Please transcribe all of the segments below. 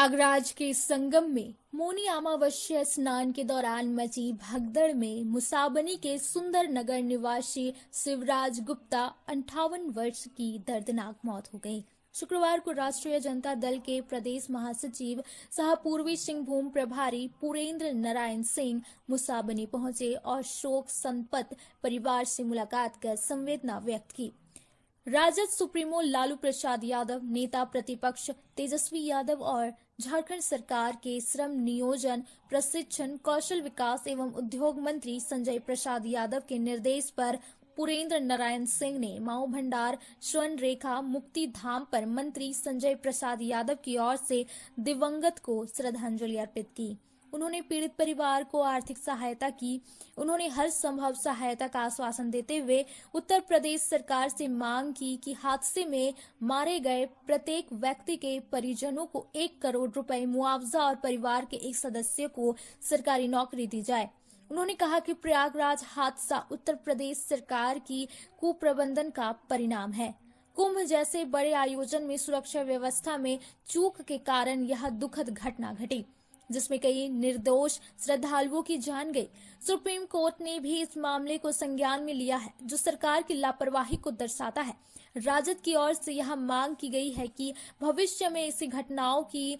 प्रयागराज के संगम में मौनी अमावस्या स्नान के दौरान मची भगदड़ में मुसाबनी के सुंदर नगर निवासी शिवराज गुप्ता 58 वर्ष की दर्दनाक मौत हो गई। शुक्रवार को राष्ट्रीय जनता दल के प्रदेश महासचिव सह पूर्वी सिंहभूम प्रभारी पुरेंद्र नारायण सिंह मुसाबनी पहुंचे और शोक संतप्त परिवार से मुलाकात कर संवेदना व्यक्त की। राजद सुप्रीमो लालू प्रसाद यादव, नेता प्रतिपक्ष तेजस्वी यादव और झारखंड सरकार के श्रम नियोजन, प्रशिक्षण, कौशल विकास एवं उद्योग मंत्री संजय प्रसाद यादव के निर्देश पर पुरेंद्र नारायण सिंह ने माऊ भंडार स्वर्ण रेखा मुक्ति धाम पर मंत्री संजय प्रसाद यादव की ओर से दिवंगत को श्रद्धांजलि अर्पित की। उन्होंने पीड़ित परिवार को आर्थिक सहायता की। उन्होंने हर संभव सहायता का आश्वासन देते हुए उत्तर प्रदेश सरकार से मांग की कि हादसे में मारे गए प्रत्येक व्यक्ति के परिजनों को 1 करोड़ रुपए मुआवजा और परिवार के एक सदस्य को सरकारी नौकरी दी जाए। उन्होंने कहा कि प्रयागराज हादसा उत्तर प्रदेश सरकार की कुप्रबंधन का परिणाम है। कुंभ जैसे बड़े आयोजन में सुरक्षा व्यवस्था में चूक के कारण यह दुखद घटना घटी, जिसमें कई निर्दोष श्रद्धालुओं की जान गई। सुप्रीम कोर्ट ने भी इस मामले को संज्ञान में लिया है, जो सरकार की लापरवाही को दर्शाता है। राजद की ओर से यह मांग की गई है कि भविष्य में ऐसी घटनाओं की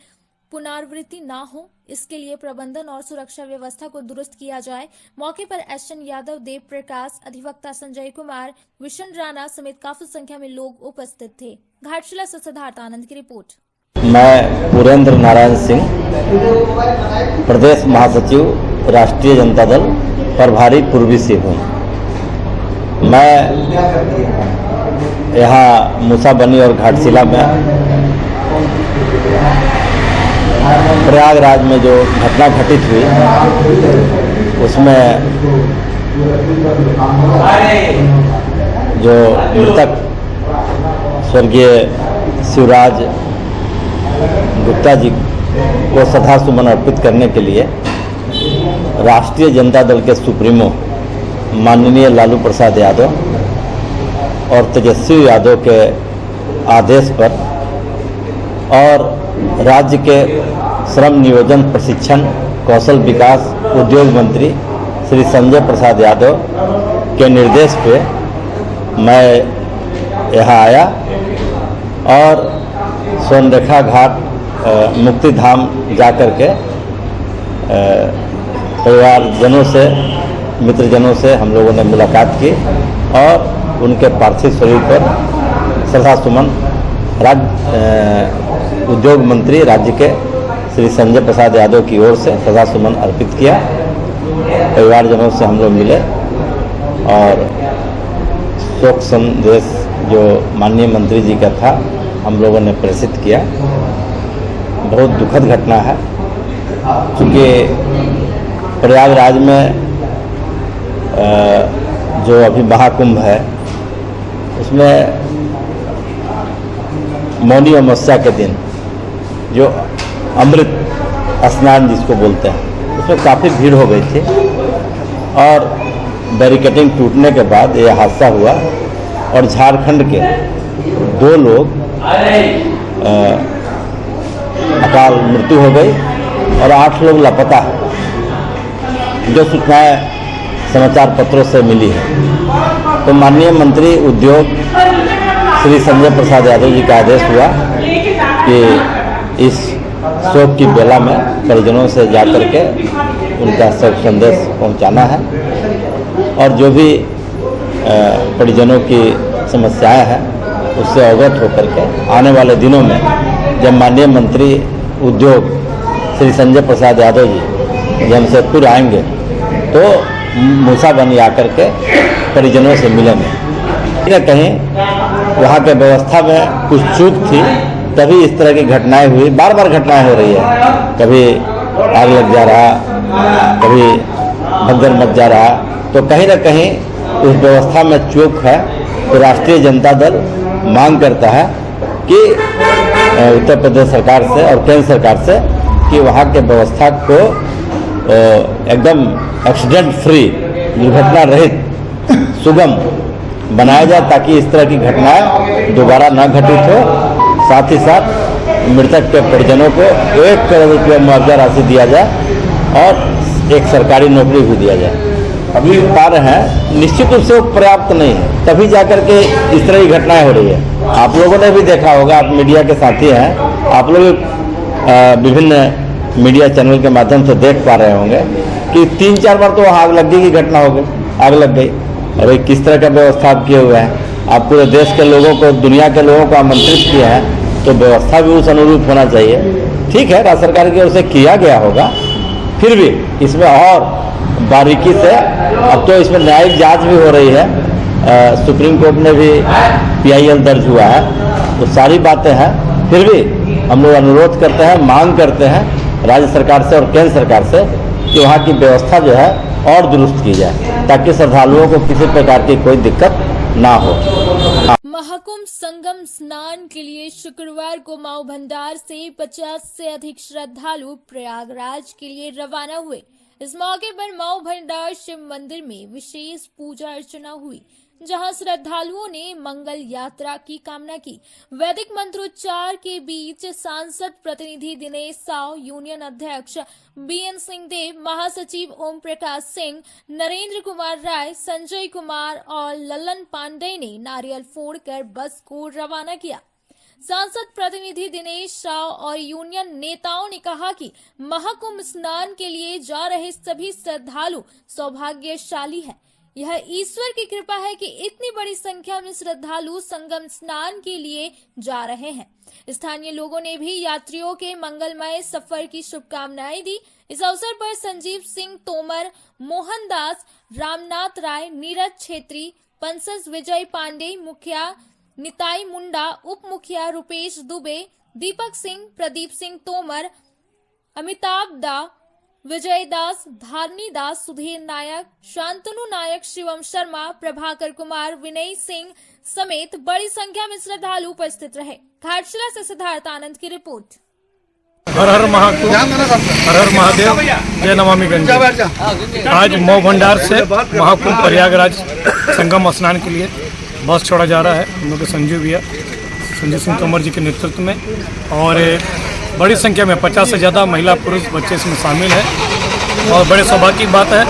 पुनरावृत्ति न हो, इसके लिए प्रबंधन और सुरक्षा व्यवस्था को दुरुस्त किया जाए। मौके पर एसएन यादव, देव प्रकाश, अधिवक्ता संजय कुमार, विशन राणा समेत काफी संख्या में लोग उपस्थित थे। घाटशिला से सिद्धार्थ आनंद की रिपोर्ट। मैं पुरेंद्र नारायण सिंह, प्रदेश महासचिव राष्ट्रीय जनता दल प्रभारी पूर्वी सिंहभूम। मैं यहाँ मुसाबनी और घाटशिला में प्रयागराज में जो घटना घटित हुई उसमें जो मृतक स्वर्गीय शिवराज गुप्ता जी को श्रद्धासुमन अर्पित करने के लिए राष्ट्रीय जनता दल के सुप्रीमो माननीय लालू प्रसाद यादव और तेजस्वी यादव के आदेश पर और राज्य के श्रम नियोजन, प्रशिक्षण, कौशल विकास, उद्योग मंत्री श्री संजय प्रसाद यादव के निर्देश पे मैं यहाँ आया और स्वर्ण रेखा घाट मुक्ति धाम जाकर के परिवारजनों से, मित्रजनों से हम लोगों ने मुलाकात की और उनके पार्थिव शरीर पर श्रद्धासुमन उद्योग मंत्री राज्य के श्री संजय प्रसाद यादव की ओर से श्रद्धासुमन अर्पित किया। परिवारजनों से हम लोग मिले और शोक संदेश जो माननीय मंत्री जी का था हम लोगों ने प्रेषित किया। बहुत दुखद घटना है, क्योंकि प्रयागराज में जो अभी महाकुंभ है उसमें मौनी अमावस्या के दिन जो अमृत स्नान जिसको बोलते हैं उसमें काफ़ी भीड़ हो गई थी और बैरिकेडिंग टूटने के बाद यह हादसा हुआ और झारखंड के 2 लोग अकाल मृत्यु हो गई और 8 लोग लापता है, जो सूचनाएं समाचार पत्रों से मिली है। तो माननीय मंत्री उद्योग श्री संजय प्रसाद यादव जी का आदेश हुआ कि इस शोक की बेला में परिजनों से जाकर के उनका शोक संदेश पहुंचाना है और जो भी परिजनों की समस्याएं हैं उससे अवगत होकर के आने वाले दिनों में जब माननीय मंत्री उद्योग श्री संजय प्रसाद यादव जी जमशेदपुर आएंगे तो मुसाबनी आकर के परिजनों से मिलेंगे। कहीं वहाँ के व्यवस्था में कुछ चूक थी, तभी इस तरह की घटनाएं हुई। बार बार घटनाएं हो रही है, कभी आग लग जा रहा, कभी भगदड़ मच जा रहा, तो कहीं ना कहीं उस व्यवस्था में चूक है। तो राष्ट्रीय जनता दल मांग करता है कि उत्तर प्रदेश सरकार से और केंद्र सरकार से कि वहाँ के व्यवस्था को एकदम एक्सीडेंट फ्री, दुर्घटना रहित, सुगम बनाया जाए ताकि इस तरह की घटनाएं दोबारा न घटित हो। साथ ही साथ मृतक के परिजनों को 1 करोड़ रुपया मुआवजा राशि दिया जाए और एक सरकारी नौकरी भी दिया जाए। अभी पा रहे हैं, निश्चित रूप से वो पर्याप्त नहीं है, तभी जाकर के इस तरह की घटनाएं हो रही है। आप लोगों ने भी देखा होगा, आप मीडिया के साथी हैं, आप लोग विभिन्न मीडिया चैनल के माध्यम से देख पा रहे होंगे कि 3-4 बार तो वहाँ आग लग गई की घटना हो गई, आग लग गई। अरे किस तरह का व्यवस्था आप किए हुए हैं, आप पूरे देश के लोगों को, दुनिया के लोगों को आमंत्रित किए हैं, तो व्यवस्था भी उस अनुरूप होना चाहिए। ठीक है, राज्य सरकार की ओर से किया गया होगा, फिर भी इसमें और बारीकी से, अब तो इसमें न्यायिक जांच भी हो रही है, सुप्रीम कोर्ट में भी PIL दर्ज हुआ है, तो सारी बातें हैं। फिर भी हम लोग अनुरोध करते हैं, मांग करते हैं राज्य सरकार से और केंद्र सरकार से कि वहाँ की व्यवस्था जो है और दुरुस्त की जाए, ताकि श्रद्धालुओं को किसी प्रकार की कोई दिक्कत ना हो। महाकुंभ संगम स्नान के लिए शुक्रवार को माऊ भंडार से 50 से अधिक श्रद्धालु प्रयागराज के लिए रवाना हुए। इस मौके पर माऊ भंडार शिव मंदिर में विशेष पूजा अर्चना हुई, जहां श्रद्धालुओं ने मंगल यात्रा की कामना की। वैदिक मंत्रोच्चार के बीच सांसद प्रतिनिधि दिनेश साव, यूनियन अध्यक्ष BN सिंहदेव, महासचिव ओम प्रकाश सिंह, नरेंद्र कुमार राय, संजय कुमार और ललन पांडे ने नारियल फोड़कर बस को रवाना किया। सांसद प्रतिनिधि दिनेश राव और यूनियन नेताओं ने कहा कि महाकुंभ स्नान के लिए जा रहे सभी श्रद्धालु सौभाग्यशाली हैं। यह ईश्वर की कृपा है कि इतनी बड़ी संख्या में श्रद्धालु संगम स्नान के लिए जा रहे हैं। स्थानीय लोगों ने भी यात्रियों के मंगलमय सफर की शुभकामनाएं दी। इस अवसर पर संजीव सिंह तोमर, मोहन दास, रामनाथ राय, नीरज छेत्री, पंसस विजय पांडे, मुखिया निताई मुंडा, उप मुखिया रुपेश दुबे, दीपक सिंह, प्रदीप सिंह तोमर, अमिताभ दा, विजय दास, धारनी दास, सुधीर नायक, शांतनु नायक, शिवम शर्मा, प्रभाकर कुमार, विनय सिंह समेत बड़ी संख्या में श्रद्धालु उपस्थित रहे। घाटशिला से सिद्धार्थ आनंद की रिपोर्ट। हर हर महाकुंभ, हर हर महादेव, जय नमामि गंगे। आज मऊ भंडार से महाकुंभ प्रयागराज संगम स्नान के लिए बस छोड़ा जा रहा है। हम लोग के संजीव सिंह तोमर जी के नेतृत्व में, और बड़ी संख्या में 50 से ज़्यादा महिला पुरुष बच्चे इसमें शामिल हैं। और बड़े सौभाग्य की बात है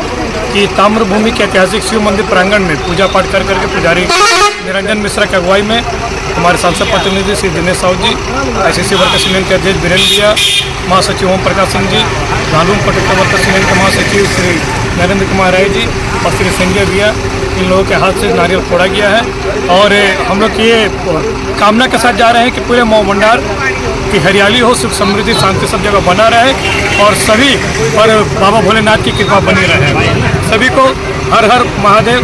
कि ताम्रभूमि के ऐतिहासिक शिव मंदिर प्रांगण में पूजा पाठ कर करके पुजारी निरंजन मिश्रा की अगुवाई में हमारे सांसद प्रतिनिधि श्री दिनेश साहू जी, ICC वर्कर्स यूनियन के अध्यक्ष बीरेंद्र भैया, महासचिव Om Prakash Singh ji, झालूम protector workers union के महासचिव श्री नरेंद्र कुमार राय जी और श्री संजय भैया, इन लोगों के हाथ से नारियल फोड़ा गया है। और हम लोग ये कामना के साथ जा रहे हैं कि पूरे मऊ भंडार की हरियाली हो, सुख समृद्धि शांति सब जगह बना रहे और सभी पर बाबा भोलेनाथ की कृपा बनी रहे। सभी को हर हर महादेव,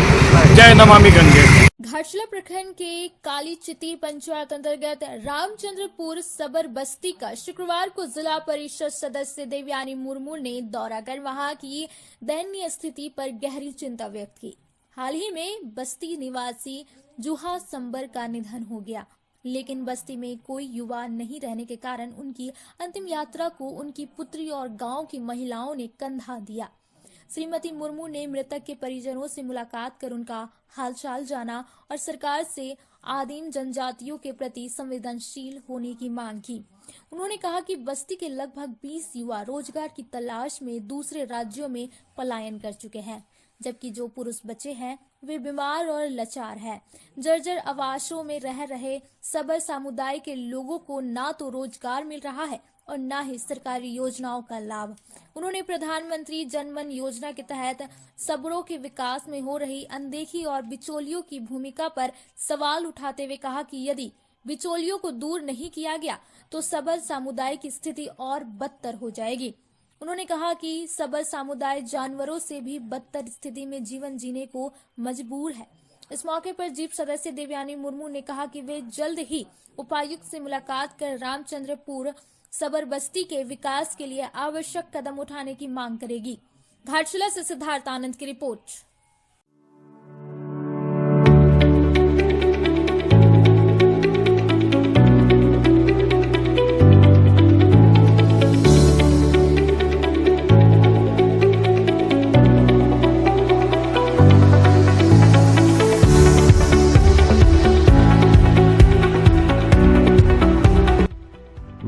जय नमामि गंगे। घाटशिला प्रखंड के काली चिती पंचायत अंतर्गत रामचंद्रपुर सबर बस्ती का शुक्रवार को जिला परिषद सदस्य देवयानी मुर्मू ने दौरा कर वहां की दयनीय स्थिति पर गहरी चिंता व्यक्त की। हाल ही में बस्ती निवासी जुहा संबर का निधन हो गया, लेकिन बस्ती में कोई युवा नहीं रहने के कारण उनकी अंतिम यात्रा को उनकी पुत्री और गांव की महिलाओं ने कंधा दिया। श्रीमती मुर्मू ने मृतक के परिजनों से मुलाकात कर उनका हालचाल जाना और सरकार से आदिम जनजातियों के प्रति संवेदनशील होने की मांग की। उन्होंने कहा कि बस्ती के लगभग 20 युवा रोजगार की तलाश में दूसरे राज्यों में पलायन कर चुके हैं, जबकि जो पुरुष बचे हैं वे बीमार और लाचार हैं। जर्जर आवासों में रह रहे सबर समुदाय के लोगों को ना तो रोजगार मिल रहा है और न ही सरकारी योजनाओं का लाभ। उन्होंने प्रधानमंत्री जनमन योजना के तहत सबरों के विकास में हो रही अनदेखी और बिचौलियों की भूमिका पर सवाल उठाते हुए कहा कि यदि बिचौलियों को दूर नहीं किया गया तो सबर समुदाय की स्थिति और बदतर हो जाएगी। उन्होंने कहा कि सबर समुदाय जानवरों से भी बदतर स्थिति में जीवन जीने को मजबूर है। इस मौके पर जीप सदस्य देवयानी मुर्मू ने कहा कि वे जल्द ही उपायुक्त से मुलाकात कर रामचंद्रपुर सबर बस्ती के विकास के लिए आवश्यक कदम उठाने की मांग करेगी। घाटशिला से सिद्धार्थ आनंद की रिपोर्ट।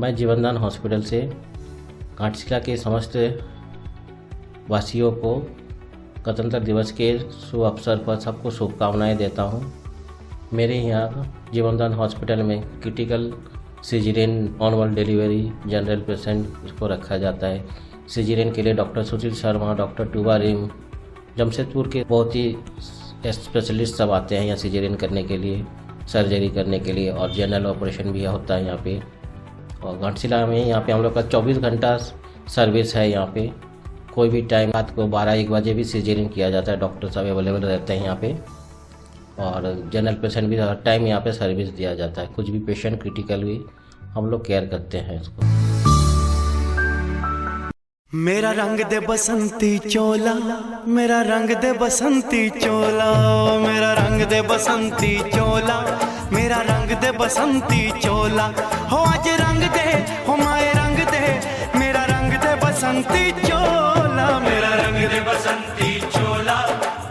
मैं जीवनदान हॉस्पिटल से घाटशिला के समस्त वासियों को गणतंत्र दिवस के शुभ अवसर पर सबको शुभकामनाएं देता हूं। मेरे यहाँ जीवनदान हॉस्पिटल में critical caesarean normal delivery general patient को रखा जाता है। सिजेरियन के लिए doctor Sushil Sharma, doctor Tuba rim, Jamshedpur के बहुत ही स्पेशलिस्ट सब आते हैं यहाँ सिजेरियन करने के लिए, सर्जरी करने के लिए, और जनरल ऑपरेशन भी होता है यहाँ पे। और घाटशिला में यहाँ पे हम लोग का 24 घंटा सर्विस है। यहाँ पे कोई भी टाइम रात को 12-1 बजे भी सिजेरियन किया जाता है, डॉक्टर सब अवेलेबल रहते हैं यहाँ पे, और जनरल पेशेंट भी हर टाइम यहाँ पे सर्विस दिया जाता है। कुछ भी पेशेंट क्रिटिकल हुई हम लोग केयर करते हैं इसको। मेरा रंग दे बसंती चोला, मेरा रंग दे बसंती चोला, मेरा रंग दे बसंती चोला, मेरा रंग दे बसंती चोला। हो आज रंग दे, हो माए रंग दे, मेरा रंग दे बसंती चोला, मेरा रंग दे बसंती चोला,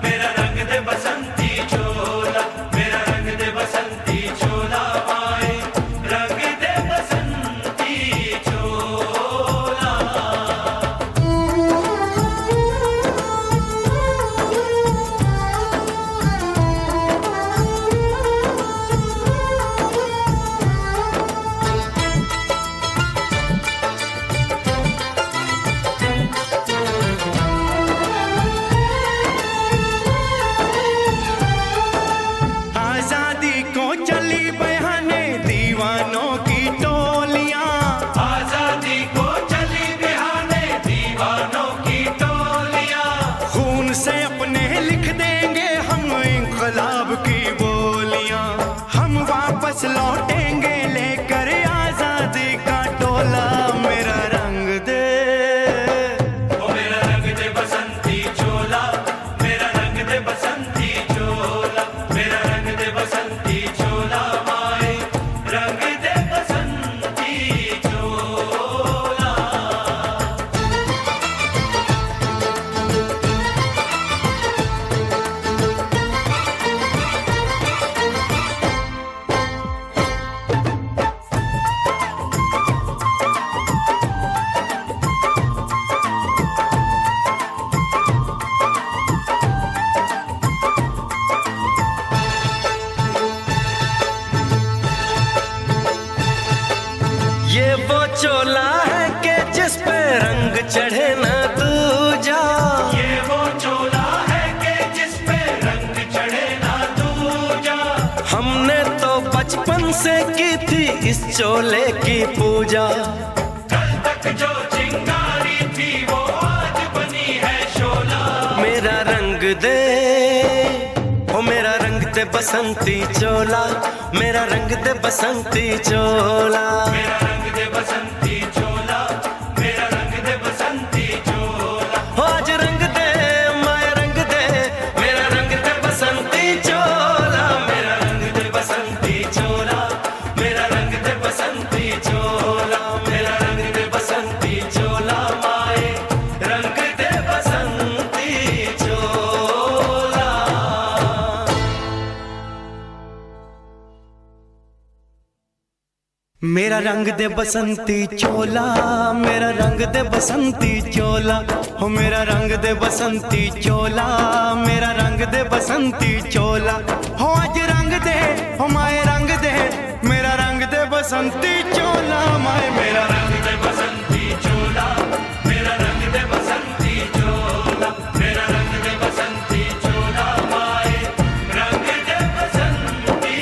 मेरा रंग दे बसंती चोला, मेरा रंग दे बसंती चोला, माए रंग दे बसंती चोला। लौटेंगे लेकर आजादी का टोला, मेरा रंग दे, ओ मेरा रंग दे बसंती चोला, मेरा रंग दे बसंती चोला, मेरा रंग दे बसंती चोला, माए रंग दे बसंती चोला। ये वो चोला है कि जिस पे रंग चढ़े न दूजा, ये वो चोला है कि जिस पे रंग चढ़े न दूजा। हमने तो बचपन से की थी इस चोले की पूजा, कल तक जो चिंगारी थी वो आज बनी है शोला। मेरा रंग दे, ओ मेरा रंग दे बसंती चोला, मेरा रंग दे बसंती चोला, मेरा रंग दे बसंती चोला, मेरा रंग दे बसंती चोला। हो आज रंग दे, माया रंग दे, मेरा रंग दे बसंती चोला, मेरा रंग दे बसंती चोला, मेरा रंग दे बसंती चोला, मेरा रंग दे बसंती चोला, माए रंग दे बसंती चोला। मेरा रंग दे बसंती चोला, मेरा रंग दे बसंती चोला, हो मेरा रंग दे बसंती चोला, मेरा रंग दे बसंती चोला। हो आज रंग दे, हो माए रंग दे, मेरा रंग दे बसंती चोला, माए मेरा रंग दे बसंती चोला, मेरा रंग दे बसंती चोला, मेरा रंग दे बसंती चोला, माए रंग दे बसंती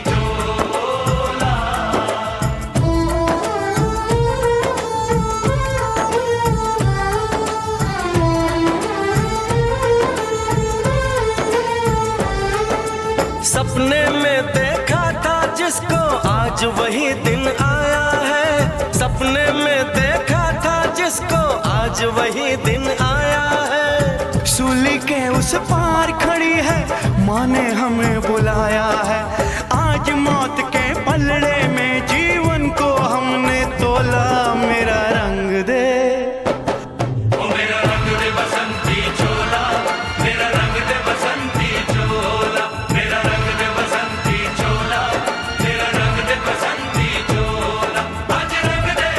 चोला। सपने में देखा था जिसको आज वही दिन आया है, सपने में देखा था जिसको आज वही दिन आया है। सूली के उस पार खड़ी है, माँ ने हमें बुलाया है। आज मौत के पलड़े में जीवन को हमने तोला, मेरा रंग दे, ओ मेरा रंग दे बसंती चोला, मेरा रंग दे बसंती चोला, मेरा रंग दे बसंती चोला, मेरा रंग दे बसंती चोला। आज रंग दे,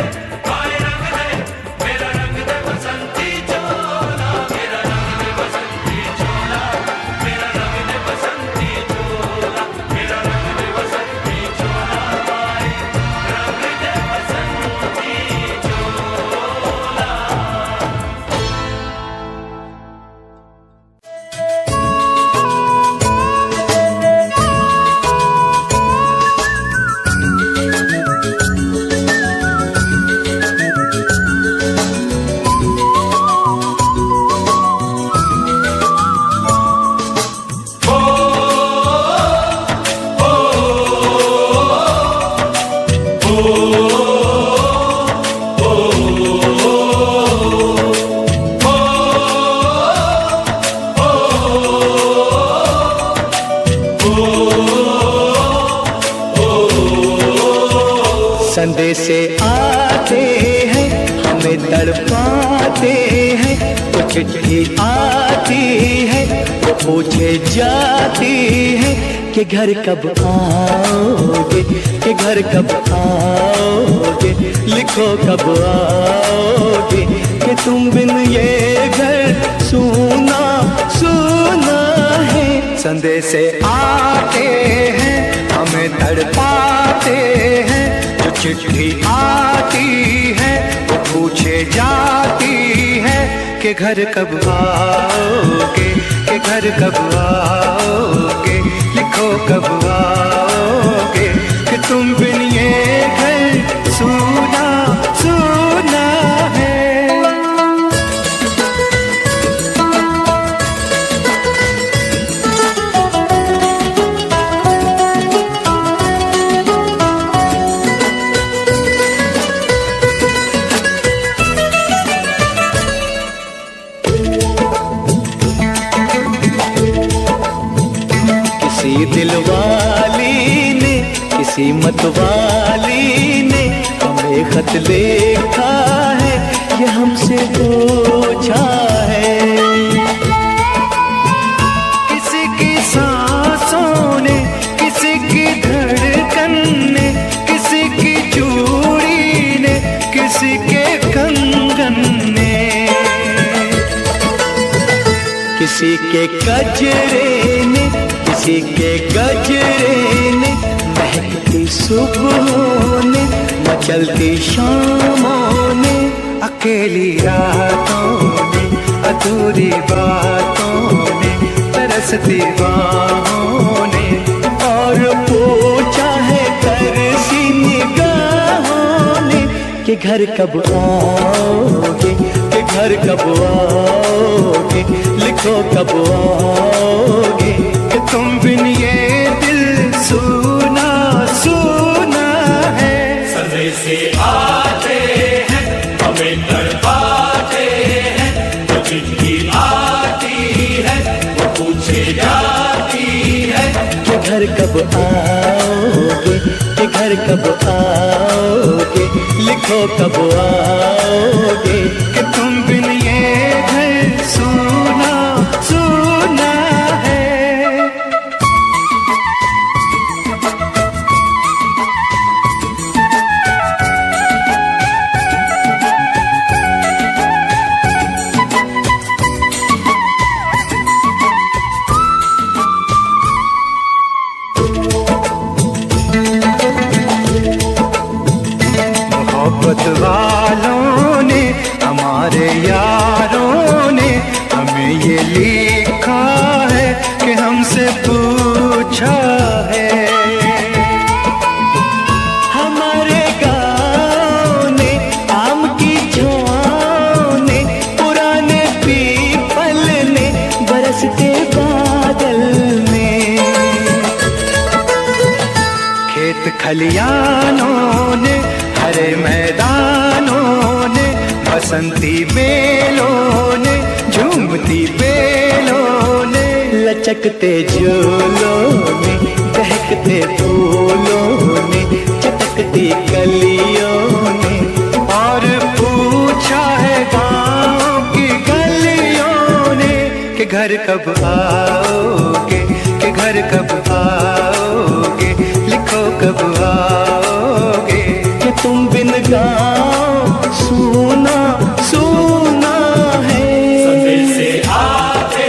संदेशे आते हैं हमें तड़पाते हैं, वो चिट्ठी आती है वो पूछे जाती है कि घर कब आओगे, कि घर कब आओगे, लिखो कब आओगे, कि तुम बिन ये घर सूना सूना है। संदेशे आते हैं हमें तड़पाते हैं, जो चिट्ठी आती है वो पूछे जाती है कि घर कब आओगे, कि घर कब आओगे, लिखो कब आओगे, कि तुम बिन ये घर सूना सूना है। किसी दिलवाली ने किसी मतवाली ने हमें खत लिखा है, ये हमसे पूछा है। किसी की सांसों ने, किसी की धड़कन ने, किसी की चूड़ी ने, किसी के कंगन ने, किसी के गजरे ने, किसी के गजरे ने, महकती सुबहों ने, मचलती शामों ने, अकेली रातों ने, अधूरी बातों ने, तरसती बाहों ने, और पूछा है तरसी निगाहों ने कि घर कब आओगे, कि घर कब आओगे, लिखो कब आओगे, कि तुम बिन ये दिल सूना सूना है। संदेशे आते हैं हमें तड़पाते हैं, जो चिट्ठी आती है वो पूछे जाती है कि घर कब आओगे, कि घर कब आओगे, लिखो कब आओगे, कि तुम बिन ये घर सूना सूना है। मोहब्बत वालों ने, हमारे यारों ने हमें ये लिखा है कि हमसे पूछा है। हमारे गाँव ने, आम की छाँव ने, पुराने पीपल ने, बरसते बादल ने, खेत खलियानों ने, हरे मैदानों ने, बसंती बेलों ने, झूमती बेलों ने, लचकते झूलों ने, दहकते फूलों ने, चटकती कलियों ने, और पूछा है गाँव की गलियों ने कि घर कब आओगे, कि घर कब आओगे, लिखो कब आओगे, कि तुम बिन गाँव सूना सूना है। संदेशे आते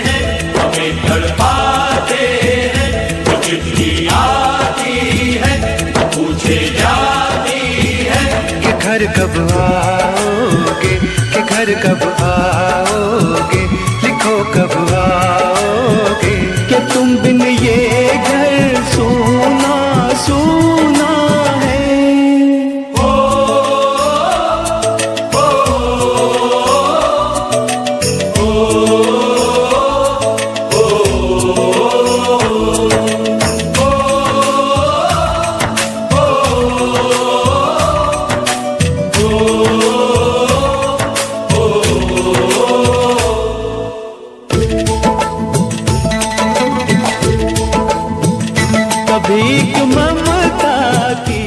हैं हमें तड़पाते हैं, जो चिट्ठी आती है वो पूछे जाती है कि घर कब आओगे, कि घर कब आओगे, लिखो कब आओगे, कि तुम बिन ये घर सूना सूना है। भीख ममता की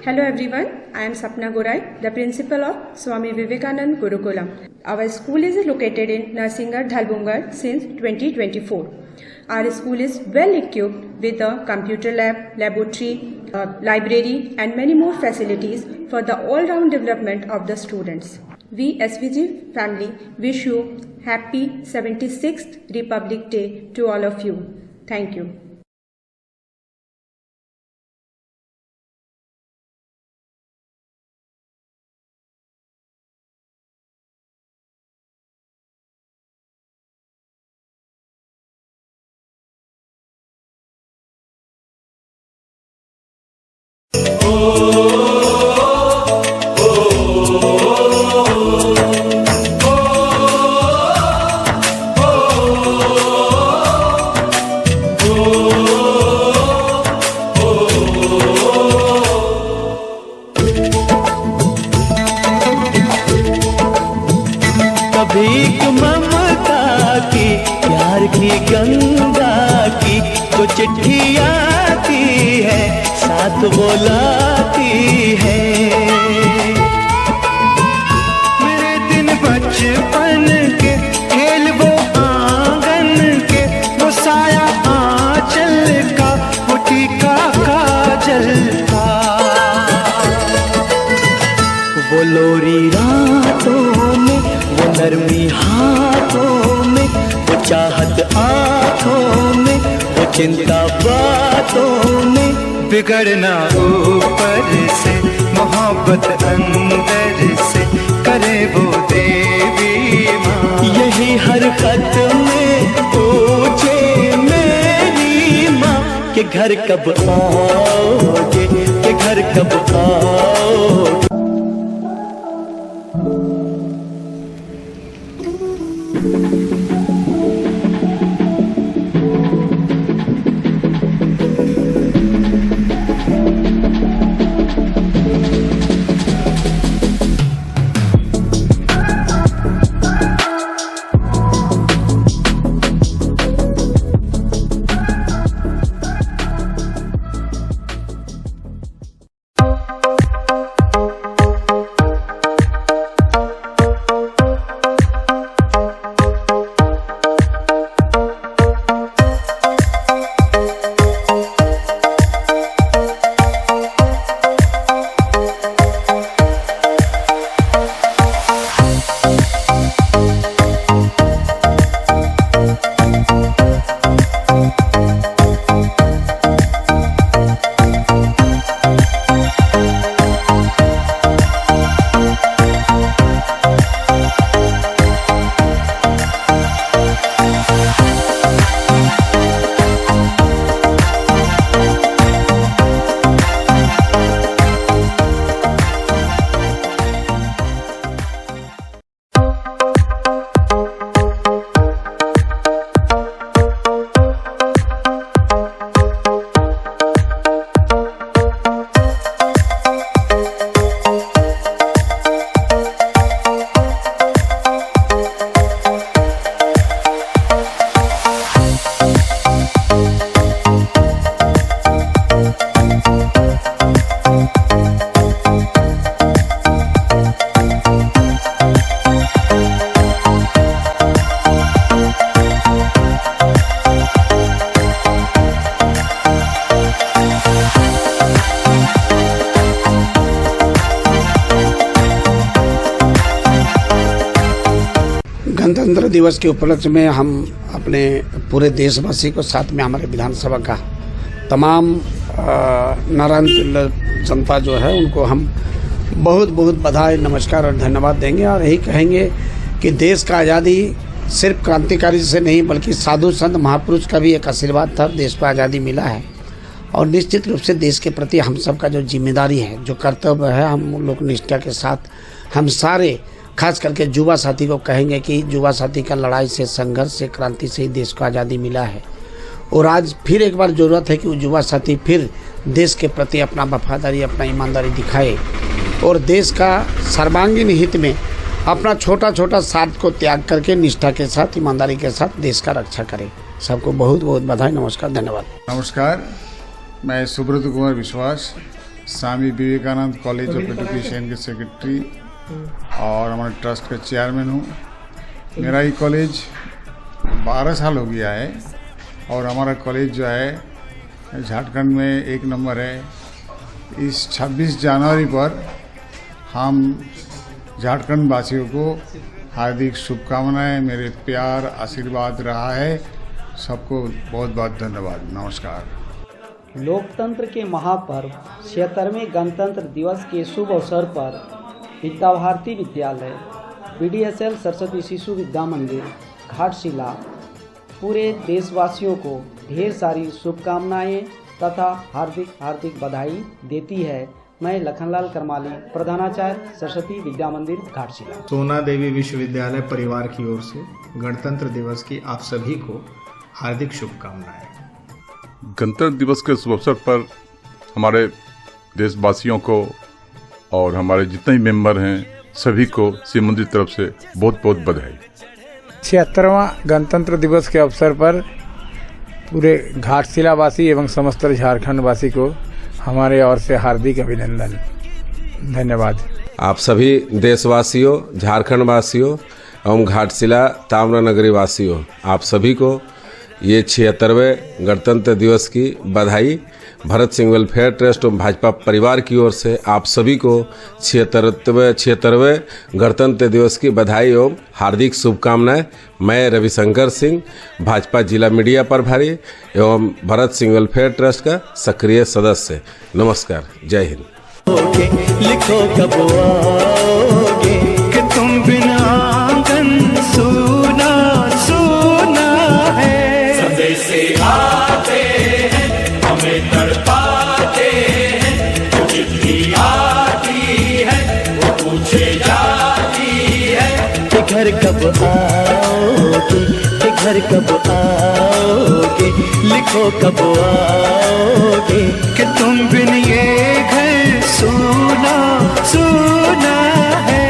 Hello everyone, I am Sapna Gorai, the principal of Swami Vivekanand Gurukulam. Our school is located in Narsingar, Dhalbungar since 2024. Our school is well equipped with a computer lab, laboratory, library and many more facilities for the all-round development of the students. We SVG family wish you happy 76th Republic Day to all of you. Thank you. भीख ममता की प्यार की गंगा की जो चिट्ठी आती है साथ बुलाती है। मेरे दिन बचपन के खेल वो आंगन के वो साया आंचल का वो टीका काजल का वो लोरी रातों में वो नरमी हाथों में वो चाहत आँखों में वो चिंता बातों में बिगड़ना ऊपर से मोहब्बत अंदर से करे वो देवी माँ। यही हर खत में पूछे मेरी माँ कि घर कब आओगे, कि घर कब आओगे। गणतंत्र दिवस के उपलक्ष्य में हम अपने पूरे देशवासी को, साथ में हमारे विधानसभा का तमाम नारायण जनता जो है उनको हम बहुत बहुत बधाई, नमस्कार और धन्यवाद देंगे। और यही कहेंगे कि देश का आज़ादी सिर्फ क्रांतिकारी से नहीं बल्कि साधु संत महापुरुष का भी एक आशीर्वाद था, देश को आज़ादी मिला है। और निश्चित रूप से देश के प्रति हम सब का जो जिम्मेदारी है, जो कर्तव्य है, हम लोग निष्ठा के साथ हम सारे, खास करके युवा साथी को कहेंगे कि युवा साथी का लड़ाई से, संघर्ष से, क्रांति से ही देश को आज़ादी मिला है। और आज फिर एक बार ज़रूरत है कि युवा साथी फिर देश के प्रति अपना वफादारी, अपना ईमानदारी दिखाए और देश का सर्वांगीण हित में अपना छोटा छोटा स्वार्थ को त्याग करके निष्ठा के साथ, ईमानदारी के साथ देश का रक्षा करे। सबको बहुत बहुत बधाई, नमस्कार, धन्यवाद। नमस्कार, मैं सुब्रत कुमार विश्वास, Swami Vivekananda college of education के सेक्रेटरी और हमारे ट्रस्ट का चेयरमैन हूँ। मेरा ये कॉलेज 12 साल हो गया है और हमारा कॉलेज जो है झारखंड में 1 नंबर है। इस 26 जनवरी पर हम झारखंड वासियों को हार्दिक शुभकामनाएं, मेरे प्यार आशीर्वाद रहा है। सबको बहुत बहुत धन्यवाद। नमस्कार। लोकतंत्र के महापर्व 76वें गणतंत्र दिवस के शुभ अवसर पर विद्या भारती विद्यालय, BDSL सरस्वती शिशु विद्या मंदिर घाटशिला पूरे देशवासियों को ढेर सारी शुभकामनाएं तथा हार्दिक बधाई देती है। मैं लखनलाल करमाली, प्रधानाचार्य सरस्वती विद्या मंदिर घाटशिला। सोना देवी विश्वविद्यालय परिवार की ओर से गणतंत्र दिवस की आप सभी को हार्दिक शुभकामनाएं। गणतंत्र दिवस के शुभ अवसर पर हमारे देशवासियों को और हमारे जितने भी मेंबर हैं सभी को शिव मंदिर तरफ से बहुत बहुत बधाई। 76वां गणतंत्र दिवस के अवसर पर पूरे घाटशिला वासी एवं समस्त झारखंड वासी को हमारे ओर से हार्दिक अभिनंदन, धन्यवाद। आप सभी देशवासियों, झारखंड वासियों एवं घाटशिला ताम्रनगरी वासियों, आप सभी को ये 76वें गणतंत्र दिवस की बधाई। भरत सिंह वेलफेयर ट्रस्ट एवं भाजपा परिवार की ओर से आप सभी को 76वें गणतंत्र दिवस की बधाई एवं हार्दिक शुभकामनाएं। मैं रविशंकर सिंह, भाजपा जिला मीडिया प्रभारी एवं भरत सिंह वेलफेयर ट्रस्ट का सक्रिय सदस्य। नमस्कार, जय हिंद। लिखो कब आओगे कि तुम बिना आंगन सुना सुना है। संदेशे आते हैं हमें तड़पाते हैं, जो चिट्ठी आती है वो पूछे जाती है कि घर कब आओगे, कि घर कब आओगे। लिखो कब आओगे कि तुम बिन ये घर सुना सुना है।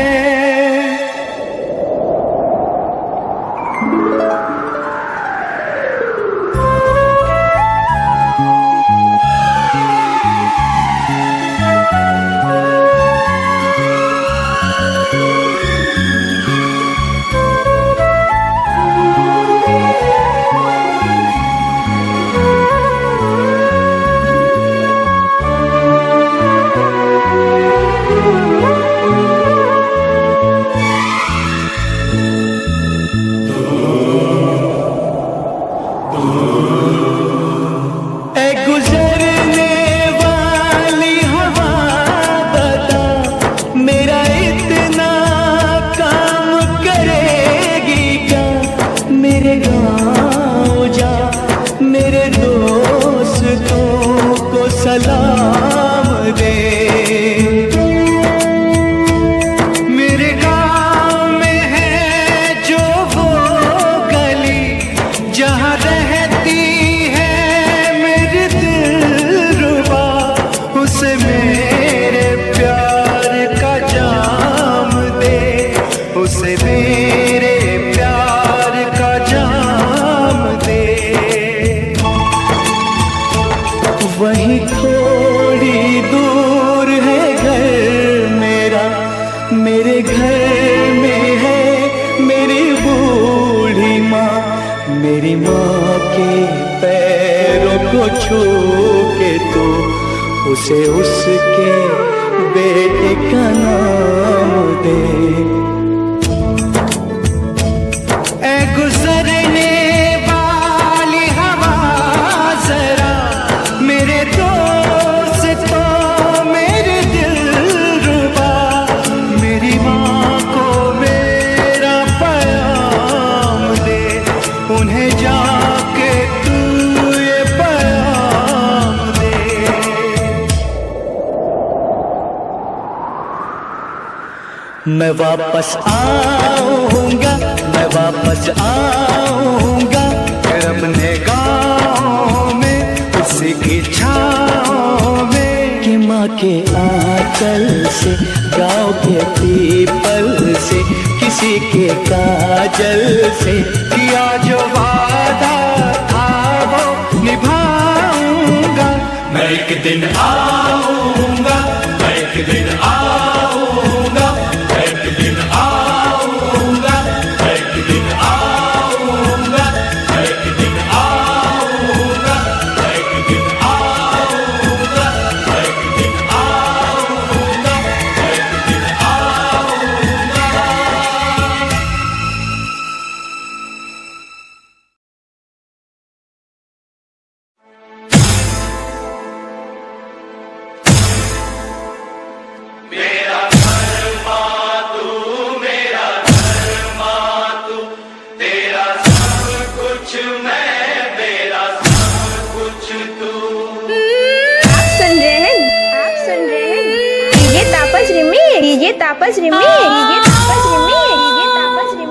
उसे उसके बेटे का नाम दे। ए गुजरने वाली हवा जरा मेरे दोस्तों मेरे दिलरुबा, मेरी माँ को मेरा पैगाम दे, उन्हें जाके तू ये पैगाम दे। मैं वापस आऊंगा, मैं वापस आऊंगा अपने गाँव में, उसी की छाँव में कि माँ के आंचल से, गाँव के पीपल से, किसी के काजल से किया जो वादा था वो निभाऊंगा। मैं एक दिन आऊंगा ये तापस रिमी ये तापस रिमी ये तापस रिमी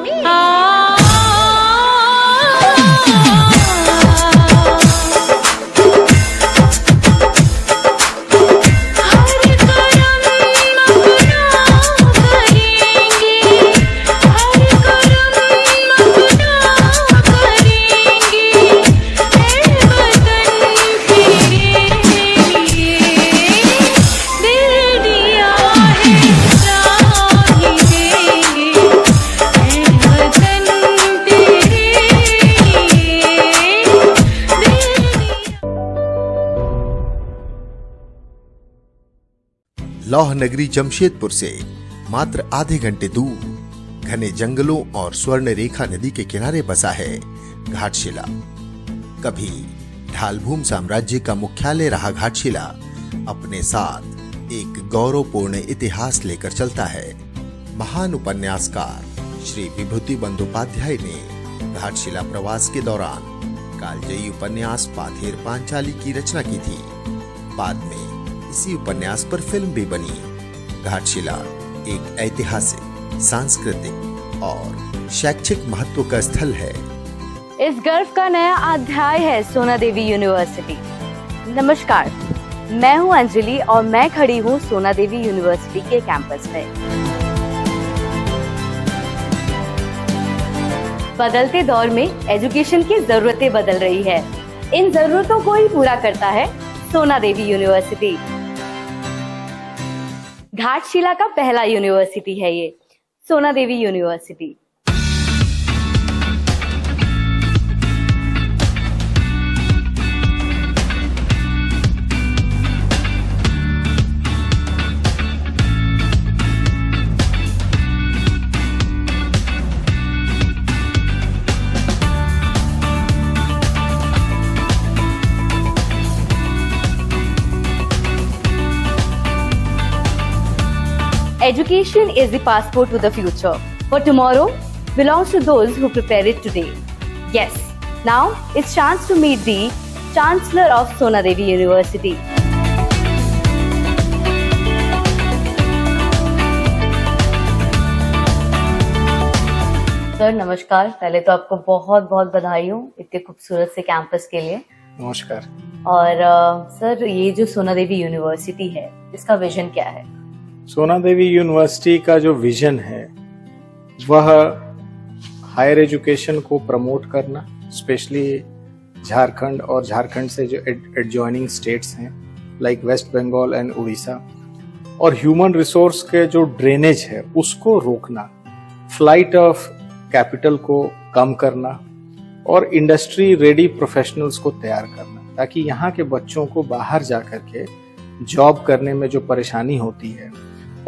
लौह नगरी जमशेदपुर से मात्र आधे घंटे दूर घने जंगलों और स्वर्ण रेखा नदी के किनारे बसा है घाटशिला। कभी ढालभूम साम्राज्य का मुख्यालय रहा घाटशिला अपने साथ एक गौरवपूर्ण इतिहास लेकर चलता है। महान उपन्यासकार श्री विभूति बंदोपाध्याय ने घाटशिला प्रवास के दौरान कालजयी उपन्यास पाथेर पांचाली की रचना की थी। बाद में इसी उपन्यास पर फिल्म भी बनी। घाटशिला एक ऐतिहासिक, सांस्कृतिक और शैक्षिक महत्व का स्थल है। इस गर्व का नया अध्याय है सोना देवी यूनिवर्सिटी। नमस्कार, मैं हूं अंजलि और मैं खड़ी हूं सोना देवी यूनिवर्सिटी के कैंपस में। बदलते दौर में एजुकेशन की जरूरतें बदल रही है। इन जरूरतों को ही पूरा करता है सोना देवी यूनिवर्सिटी। घाटशिला का पहला यूनिवर्सिटी है ये सोना देवी university. Education is the passport to the future, but tomorrow belongs to those who prepare it today. Yes, now it's chance to meet the Chancellor of Sona Devi University. Sir नमस्कार, पहले तो आपको बहुत बहुत बधाई हो इतने खूबसूरत से कैंपस के लिए। नमस्कार। और सर ये जो सोना देवी यूनिवर्सिटी है इसका विजन क्या है? सोना देवी यूनिवर्सिटी का जो विजन है वह हायर एजुकेशन को प्रमोट करना, स्पेशली झारखंड और झारखंड से जो एडजॉइनिंग स्टेट्स हैं लाइक वेस्ट बंगाल एंड उड़ीसा, और ह्यूमन रिसोर्स के जो ड्रेनेज है उसको रोकना, फ्लाइट ऑफ कैपिटल को कम करना और इंडस्ट्री रेडी प्रोफेशनल्स को तैयार करना, ताकि यहाँ के बच्चों को बाहर जा करके जॉब करने में जो परेशानी होती है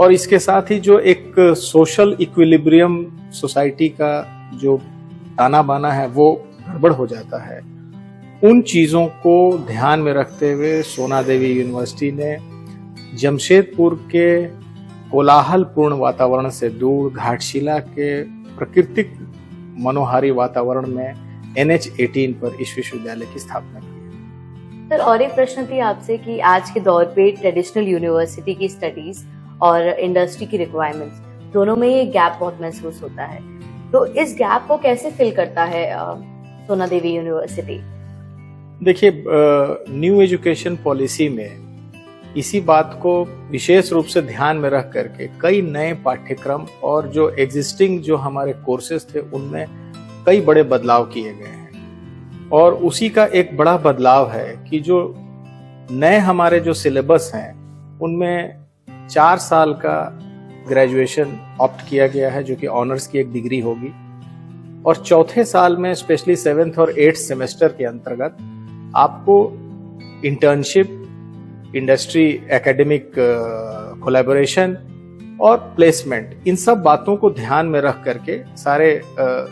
और इसके साथ ही जो एक सोशल इक्विलिब्रियम सोसाइटी का जो ताना बाना है वो गड़बड़ हो जाता है, उन चीज़ों को ध्यान में रखते हुए सोना देवी यूनिवर्सिटी ने जमशेदपुर के कोलाहलपूर्ण वातावरण से दूर घाटशिला के प्राकृतिक मनोहारी वातावरण में NH18 पर इस विश्वविद्यालय की स्थापना की। सर और एक प्रश्न थी आपसे कि आज के दौर पे ट्रेडिशनल यूनिवर्सिटी की स्टडीज और इंडस्ट्री की रिक्वायरमेंट्स दोनों में ये गैप बहुत महसूस होता है, तो इस गैप को कैसे फिल करता है सोना देवी यूनिवर्सिटी? देखिए, न्यू एजुकेशन पॉलिसी में इसी बात को विशेष रूप से ध्यान में रख करके कई नए पाठ्यक्रम और जो एग्जिस्टिंग जो हमारे कोर्सेज थे उनमें कई बड़े बदलाव किए गए हैं। और उसी का एक बड़ा बदलाव है कि जो नए हमारे जो सिलेबस हैं उनमें 4 साल का ग्रेजुएशन ऑप्ट किया गया है जो कि ऑनर्स की एक डिग्री होगी, और चौथे साल में स्पेशली 7th और 8th सेमेस्टर के अंतर्गत आपको इंटर्नशिप, इंडस्ट्री एकेडमिक कोलैबोरेशन और प्लेसमेंट, इन सब बातों को ध्यान में रख करके सारे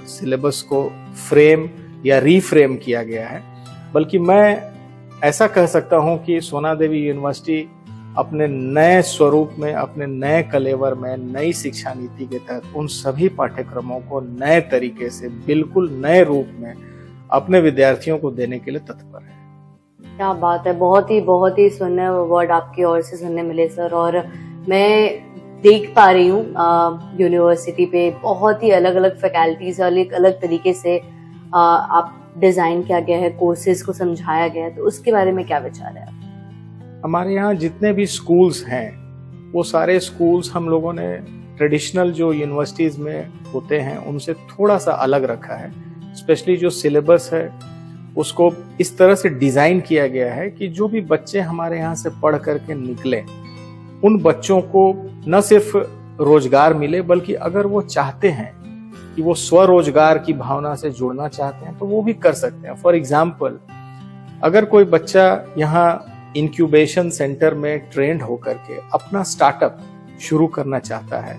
सिलेबस को फ्रेम या रीफ्रेम किया गया है। बल्कि मैं ऐसा कह सकता हूं कि सोना देवी यूनिवर्सिटी अपने नए स्वरूप में, अपने नए कलेवर में, नई शिक्षा नीति के तहत उन सभी पाठ्यक्रमों को नए तरीके से, बिल्कुल नए रूप में अपने विद्यार्थियों को देने के लिए तत्पर है। क्या बात है, बहुत ही सुनने वर्ड आपकी ओर से सुनने मिले सर। और मैं देख पा रही हूँ यूनिवर्सिटी पे बहुत ही अलग अलग फैकल्टीज और एक अलग तरीके से आप डिजाइन किया गया है, कोर्सेज को समझाया गया है, तो उसके बारे में क्या विचार है? हमारे यहाँ जितने भी स्कूल्स हैं वो सारे स्कूल्स हम लोगों ने ट्रेडिशनल जो यूनिवर्सिटीज में होते हैं उनसे थोड़ा सा अलग रखा है। स्पेशली जो सिलेबस है उसको इस तरह से डिजाइन किया गया है कि जो भी बच्चे हमारे यहाँ से पढ़ करके निकले उन बच्चों को न सिर्फ रोजगार मिले बल्कि अगर वो चाहते हैं कि वो स्वरोजगार की भावना से जुड़ना चाहते हैं तो वो भी कर सकते हैं। फॉर एग्जाम्पल, अगर कोई बच्चा यहाँ इंक्यूबेशन सेंटर में ट्रेंड होकर के अपना स्टार्टअप शुरू करना चाहता है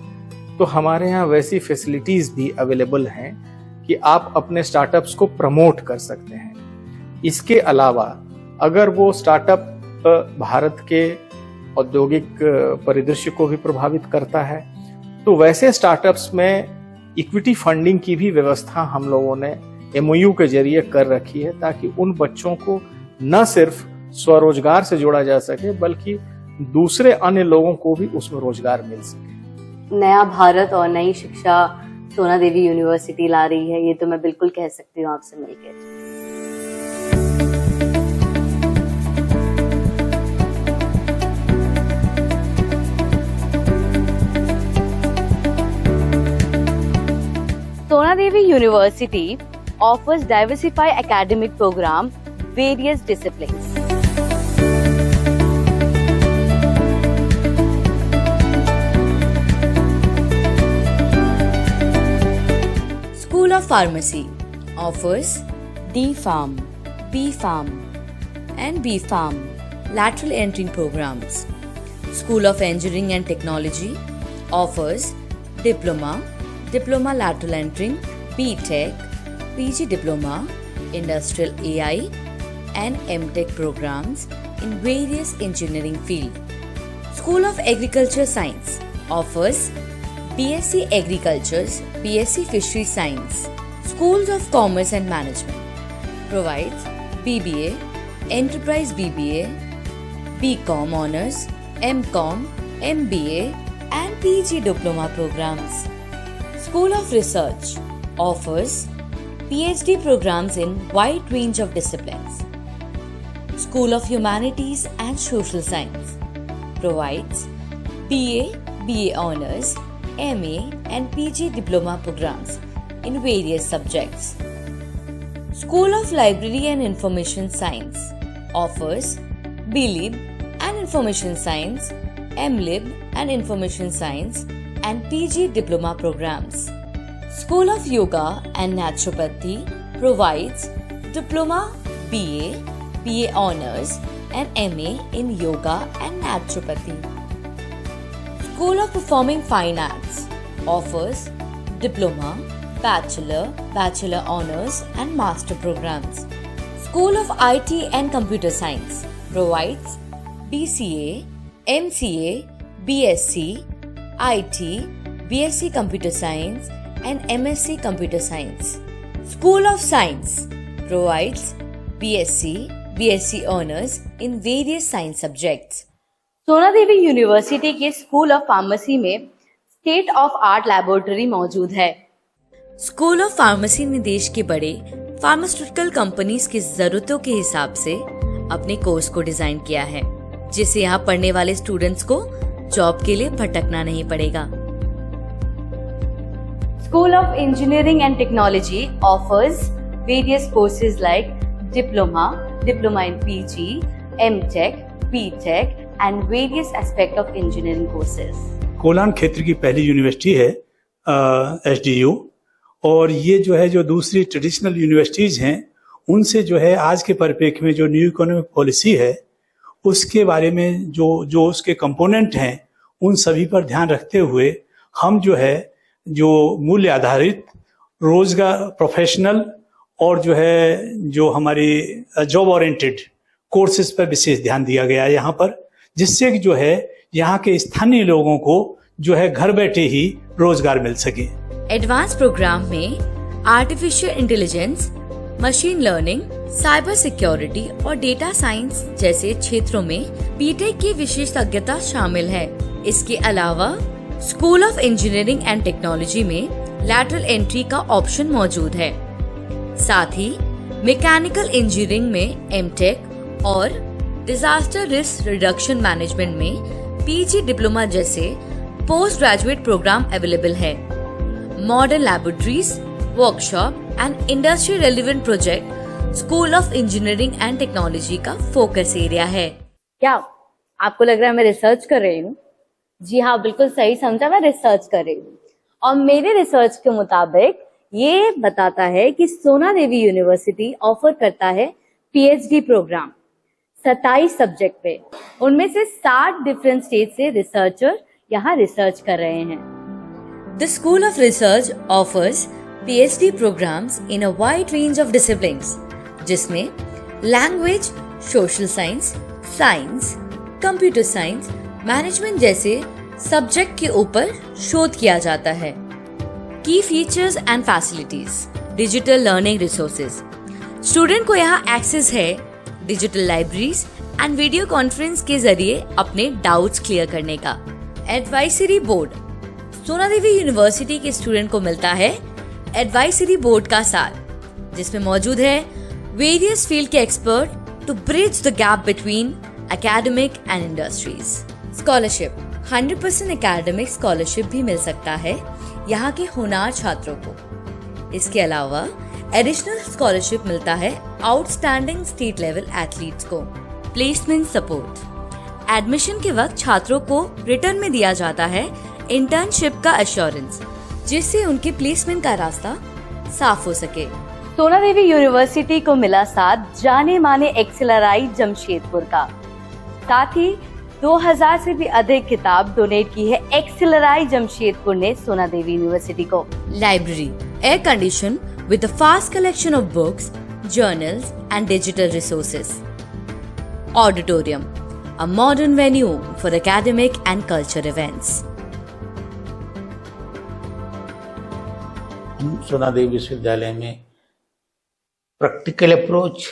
तो हमारे यहाँ वैसी फैसिलिटीज भी अवेलेबल हैं कि आप अपने स्टार्टअप्स को प्रमोट कर सकते हैं। इसके अलावा अगर वो स्टार्टअप भारत के औद्योगिक परिदृश्य को भी प्रभावित करता है तो वैसे स्टार्टअप्स में इक्विटी फंडिंग की भी व्यवस्था हम लोगों ने MOU के जरिए कर रखी है ताकि उन बच्चों को न सिर्फ स्वरोजगार से जोड़ा जा सके बल्कि दूसरे अन्य लोगों को भी उसमें रोजगार मिल सके। नया भारत और नई शिक्षा सोना देवी यूनिवर्सिटी ला रही है, ये तो मैं बिल्कुल कह सकती हूँ आपसे मिलकर। Sona Devi University offers diversified academic program, various disciplines. School of Pharmacy offers D Pharm, B Pharm and B Pharm lateral entry programs. School of Engineering and Technology offers Diploma, Diploma Lateral Entering, B.Tech, PG Diploma, Industrial AI and M.Tech programs in various engineering fields. School of Agriculture Science offers BSc Agriculture, BSc Fishery Science. Schools of Commerce and Management provides BBA, Enterprise BBA, BCom Honours, MCom, MBA and PG Diploma programs. School of Research offers PhD programs in wide range of disciplines. School of Humanities and Social Science provides BA, BA Honours, MA and PG Diploma programs in various subjects. School of Library and Information Science offers BLib and Information Science, MLib and Information Science and PG Diploma programs. School of Yoga and Naturopathy provides Diploma, BA, BA Honours and MA in Yoga and Naturopathy. School of Performing Fine Arts offers Diploma, Bachelor, Bachelor Honours and Master programs. School of IT and Computer Science provides BCA, MCA, BSc, IT, BSc Computer Science and MSc Computer Science. School of Science provides BSc, BSc Honours in various science subjects. सोना देवी university के school of pharmacy में state of art laboratory मौजूद है। School of pharmacy ने देश के बड़े pharmaceutical companies की जरूरतों के हिसाब से अपने कोर्स को डिजाइन किया है, जिससे यहाँ पढ़ने वाले स्टूडेंट्स को जॉब के लिए भटकना नहीं पड़ेगा। School of Engineering and Technology offers various courses like Diploma, Diploma in PG, M.Tech, B.Tech and various aspects of engineering courses. Kolhan क्षेत्र की पहली यूनिवर्सिटी है SDU, और ये जो दूसरी ट्रेडिशनल यूनिवर्सिटीज हैं उनसे आज के परिप्रेक्ष्य में जो न्यू इकोनॉमिक पॉलिसी है उसके बारे में जो उसके कंपोनेंट हैं उन सभी पर ध्यान रखते हुए हम जो मूल्य आधारित रोजगार प्रोफेशनल और जो हमारी जॉब ओरिएंटेड कोर्सेज पर विशेष ध्यान दिया गया है यहाँ पर, जिससे यहाँ के स्थानीय लोगों को घर बैठे ही रोजगार मिल सके। एडवांस प्रोग्राम में artificial intelligence, machine learning, cyber security और डेटा साइंस जैसे क्षेत्रों में बीटेक की विशेषज्ञता शामिल है। इसके अलावा school of engineering and technology में लैटरल एंट्री का ऑप्शन मौजूद है। साथ ही मैकेनिकल इंजीनियरिंग में एमटेक और डिजास्टर रिस्क रिडक्शन मैनेजमेंट में पीजी डिप्लोमा जैसे पोस्ट ग्रेजुएट प्रोग्राम अवेलेबल है। Modern laboratories, workshop and industry relevant project school of engineering and technology का फोकस एरिया है। क्या आपको लग रहा है मैं रिसर्च कर रही हूँ? जी हाँ, बिल्कुल सही समझा, मैं रिसर्च कर रही हूँ। और मेरे रिसर्च के मुताबिक ये बताता है कि सोना देवी यूनिवर्सिटी ऑफर करता है पीएचडी प्रोग्राम 27 सब्जेक्ट पे। उनमें से 60 डिफरेंट स्टेट से रिसर्चर यहाँ रिसर्च कर रहे हैं। The School of Research offers PhD programs in a wide range of disciplines, जिसमें language, social science, science, computer science, management जैसे सब्जेक्ट के ऊपर शोध किया जाता है। की features and facilities, digital learning resources. Student को यहाँ एक्सेस है digital libraries and video conference के जरिए अपने डाउट्स क्लियर करने का। एडवाइजरी बोर्ड, सोना देवी यूनिवर्सिटी के स्टूडेंट को मिलता है एडवाइजरी बोर्ड का साथ, जिसमें मौजूद है वेरियस फील्ड के expert to bridge the gap between academic and industries. Scholarship, 100% academic scholarship भी मिल सकता है यहाँ के होनहार छात्रों को। इसके अलावा एडिशनल स्कॉलरशिप मिलता है आउटस्टैंडिंग स्टेट लेवल एथलीट्स को। प्लेसमेंट सपोर्ट, एडमिशन के वक्त छात्रों को रिटर्न में दिया जाता है इंटर्नशिप का एश्योरेंस, जिससे उनके प्लेसमेंट का रास्ता साफ हो सके। सोना देवी यूनिवर्सिटी को मिला साथ जाने माने एक्सेलराई जमशेदपुर का। साथ ही 2000 से भी अधिक किताब डोनेट की है एक्सेलराई जमशेदपुर ने सोना देवी यूनिवर्सिटी को। Library, air condition with a fast collection of books, journals and digital resources. Auditorium, a modern venue for academic and culture events. हम सोना देवी विश्वविद्यालय में प्रैक्टिकल अप्रोच,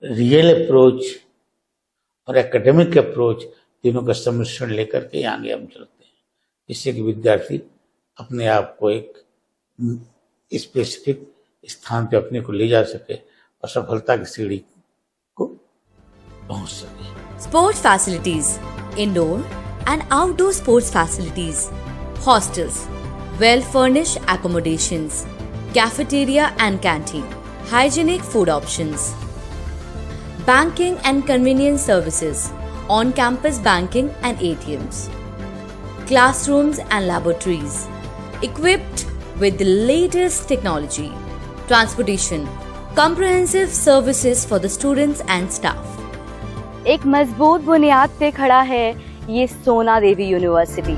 रियल अप्रोच और एकेडमिक अप्रोच तीनों का सम्मिश्रण लेकर के आगे हम चलते हैं, जिससे कि विद्यार्थी अपने आप को एक स्पेसिफिक स्थान पे अपने को ले जा सके और सफलता की सीढ़ी को पहुंच सके। Sports facilities, indoor and outdoor sports facilities, hostels, well furnished accommodations, cafeteria and canteen, hygienic food options, banking and convenience services, on-campus banking and ATMs, classrooms and laboratories, equipped with the latest technology, transportation, comprehensive services for the students and staff. एक मजबूत बुनियाद पे खड़ा है ये सोना देवी university.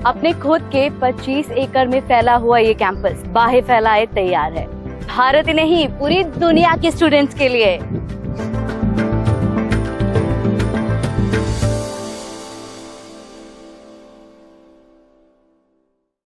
अपने खुद के 25 एकड़ में फैला हुआ ये कैंपस बाहे फैलाए तैयार है। भारत ही नहीं, पूरी दुनिया के स्टूडेंट्स के लिए।